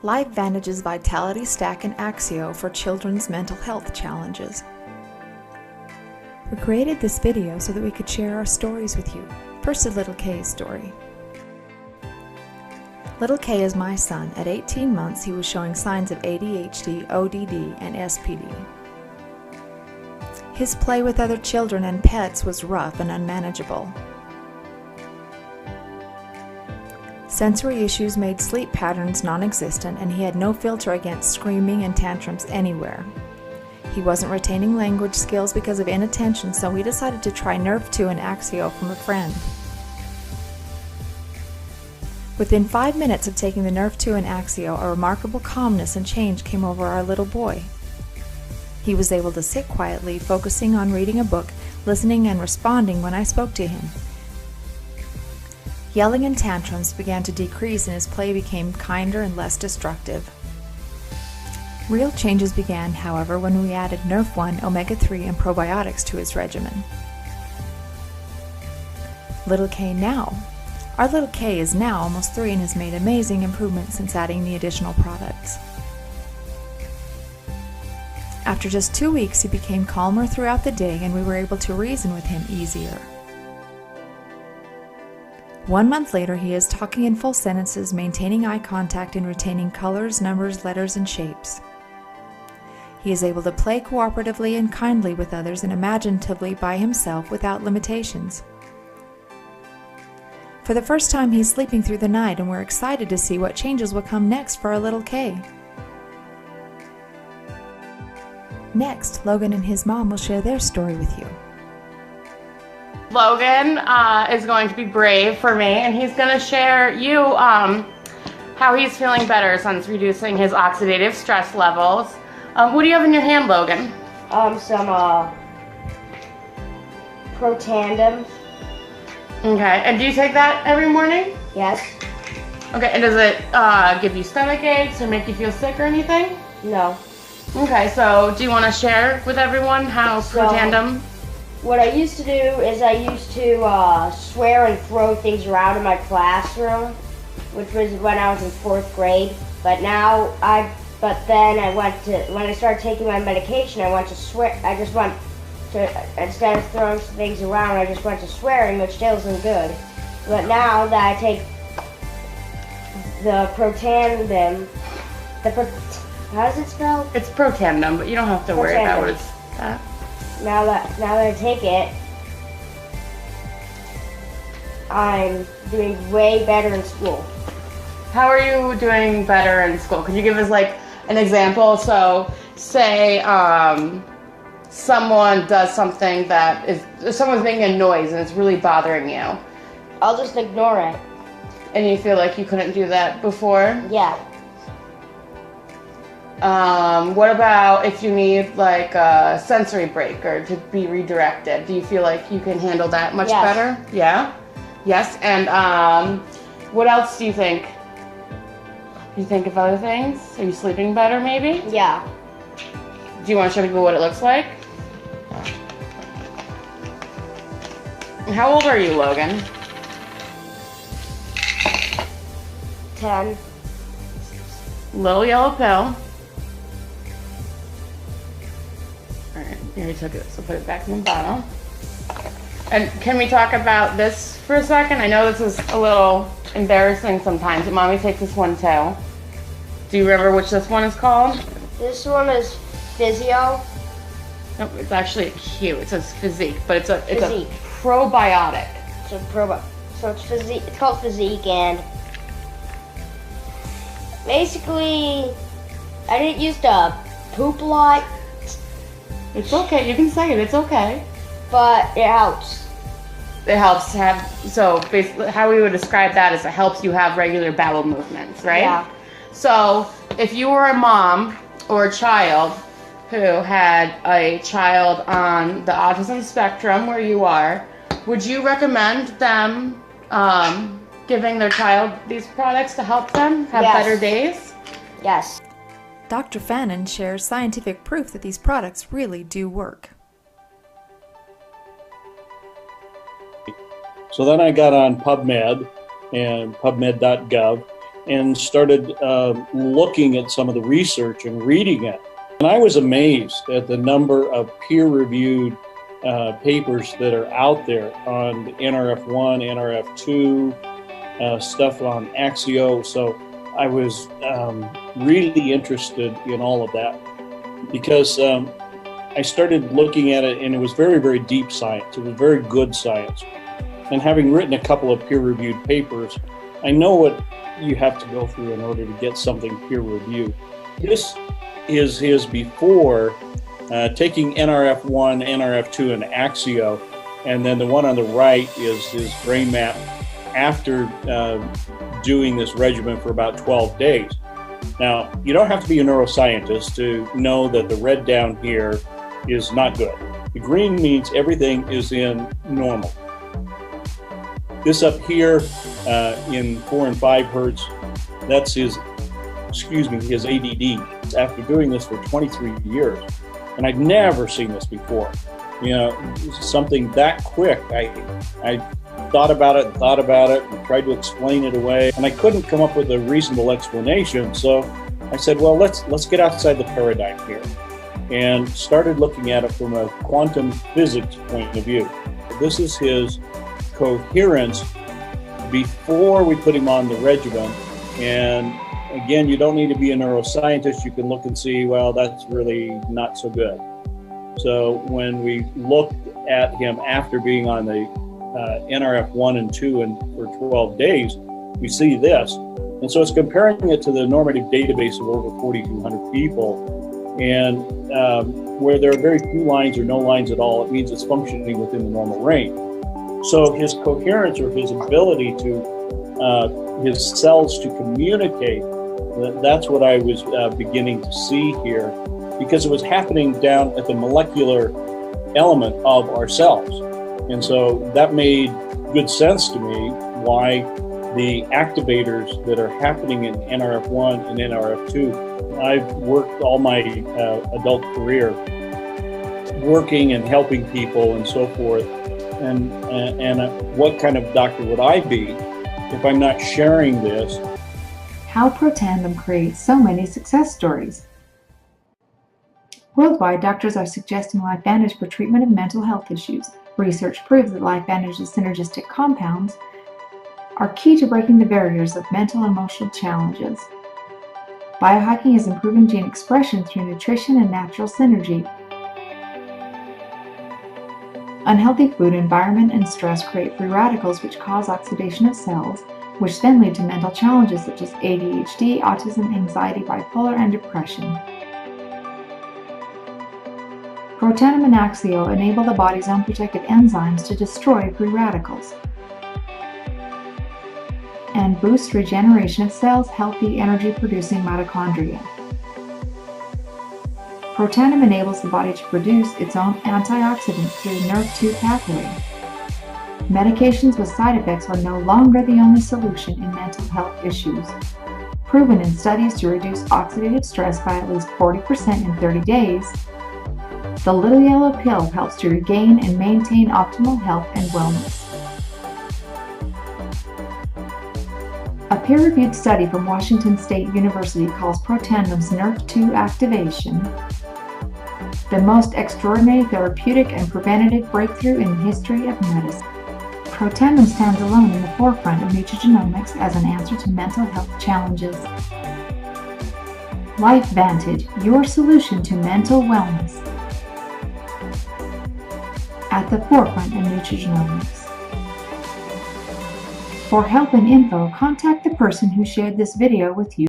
LifeVantage's Vitality Stack and Axio for children's mental health challenges. We created this video so that we could share our stories with you. First, a Little K's story. Little K is my son. At 18 months, he was showing signs of ADHD, ODD, and SPD. His play with other children and pets was rough and unmanageable. Sensory issues made sleep patterns non-existent, and he had no filter against screaming and tantrums anywhere. He wasn't retaining language skills because of inattention, so we decided to try Nerve 2 and Axio from a friend. Within 5 minutes of taking the Nerve 2 and Axio, a remarkable calmness and change came over our little boy. He was able to sit quietly, focusing on reading a book, listening and responding when I spoke to him. Yelling and tantrums began to decrease and his play became kinder and less destructive. Real changes began, however, when we added Nerve 1, Omega-3, and probiotics to his regimen. Little K now. Our little K is now almost 3 and has made amazing improvements since adding the additional products. After just 2 weeks, he became calmer throughout the day and we were able to reason with him easier. 1 month later, he is talking in full sentences, maintaining eye contact and retaining colors, numbers, letters, and shapes. He is able to play cooperatively and kindly with others and imaginatively by himself without limitations. For the first time, he's sleeping through the night, and we're excited to see what changes will come next for our little K. Next, Logan and his mom will share their story with you. Logan is going to be brave for me, and he's going to share how he's feeling better since reducing his oxidative stress levels. What do you have in your hand, Logan? Some Protandim. Okay, and do you take that every morning? Yes. Okay, and does it give you stomach aches or make you feel sick or anything? No. Okay, so do you want to share with everyone how Protandim? What I used to do is I used to swear and throw things around in my classroom, which was when I was in 4th grade. But then when I started taking my medication, I went to swear. Instead of throwing things around, I just went to swearing, which still isn't good. But now that I take the Protandim, how does it spell? It's Protandim, but you don't have to worry about what it's at. Now that I take it, I'm doing way better in school. How are you doing better in school? Could you give us like an example? So say someone does something someone's making a noise and it's really bothering you. I'll just ignore it. And you feel like you couldn't do that before? Yeah. What about if you need like a sensory break or to be redirected? Do you feel like you can handle that much better? Yeah? Yes. And what else do you think? Do you think of other things? Are you sleeping better maybe? Yeah. Do you want to show people what it looks like? How old are you, Logan? 10. Little yellow pill. Alright, here you took it, so put it back in the bottle. And can we talk about this for a second? I know this is a little embarrassing sometimes, but Mommy takes this one too. Do you remember which this one is called? This one is Physio. No, it's actually a Q. It says Physique, but it's a Physique. Probiotic. So it's Physique. It's called Physique, and basically, I didn't used to poop a lot. It's okay. You can say it. It's okay. But it helps. It helps to have, so basically how we would describe that is it helps you have regular bowel movements, right? Yeah. So if you were a mom or a child who had a child on the autism spectrum where you are, would you recommend them giving their child these products to help them have better days? Yes. Dr. Fannin shares scientific proof that these products really do work. So then I got on PubMed and PubMed.gov, and started looking at some of the research and reading it. And I was amazed at the number of peer-reviewed papers that are out there on the NRF1, NRF2, stuff on Axio. So I was really interested in all of that because I started looking at it, and it was very, very deep science. It was very good science. And having written a couple of peer-reviewed papers, I know what you have to go through in order to get something peer-reviewed. This is his before taking NRF1, NRF2, and Axio, and then the one on the right is his brain map after doing this regimen for about 12 days. Now, you don't have to be a neuroscientist to know that the red down here is not good. The green means everything is in normal. This up here in 4 and 5 hertz, that's his ADD. After doing this for 23 years, and I'd never seen this before. You know, something that quick. I thought about it and tried to explain it away, and I couldn't come up with a reasonable explanation. So I said, well, let's get outside the paradigm here, and started looking at it from a quantum physics point of view. This is his coherence before we put him on the regimen. And again, you don't need to be a neuroscientist. You can look and see, well, that's really not so good. So when we looked at him after being on the NRF1 and 2 and for 12 days, we see this. And so it's comparing it to the normative database of over 4,200 people. And where there are very few lines or no lines at all, it means it's functioning within the normal range. So his coherence, or his ability to, his cells to communicate, that's what I was beginning to see here, because it was happening down at the molecular element of our cells. And so that made good sense to me why the activators that are happening in NRF1 and NRF2, I've worked all my adult career working and helping people and so forth. And what kind of doctor would I be if I'm not sharing this? How Protandim creates so many success stories. Worldwide, doctors are suggesting LifeVantage for treatment of mental health issues. Research proves that LifeVantage's synergistic compounds are key to breaking the barriers of mental and emotional challenges. Biohacking is improving gene expression through nutrition and natural synergy. Unhealthy food, environment, and stress create free radicals which cause oxidation of cells, which then lead to mental challenges such as ADHD, autism, anxiety, bipolar, and depression. Protandim and Axio enable the body's own protective enzymes to destroy free radicals and boost regeneration of cells, healthy, energy-producing mitochondria. Protandim enables the body to produce its own antioxidants through the NRF2 pathway. Medications with side effects are no longer the only solution in mental health issues. Proven in studies to reduce oxidative stress by at least 40% in 30 days, the Little Yellow Pill helps to regain and maintain optimal health and wellness. A peer-reviewed study from Washington State University calls Protandim's NRF2 activation the most extraordinary therapeutic and preventative breakthrough in the history of medicine. Protandim stands alone in the forefront of nutrigenomics as an answer to mental health challenges. LifeVantage, your solution to mental wellness. At the forefront of nutrigenomics. For help and info, contact the person who shared this video with you.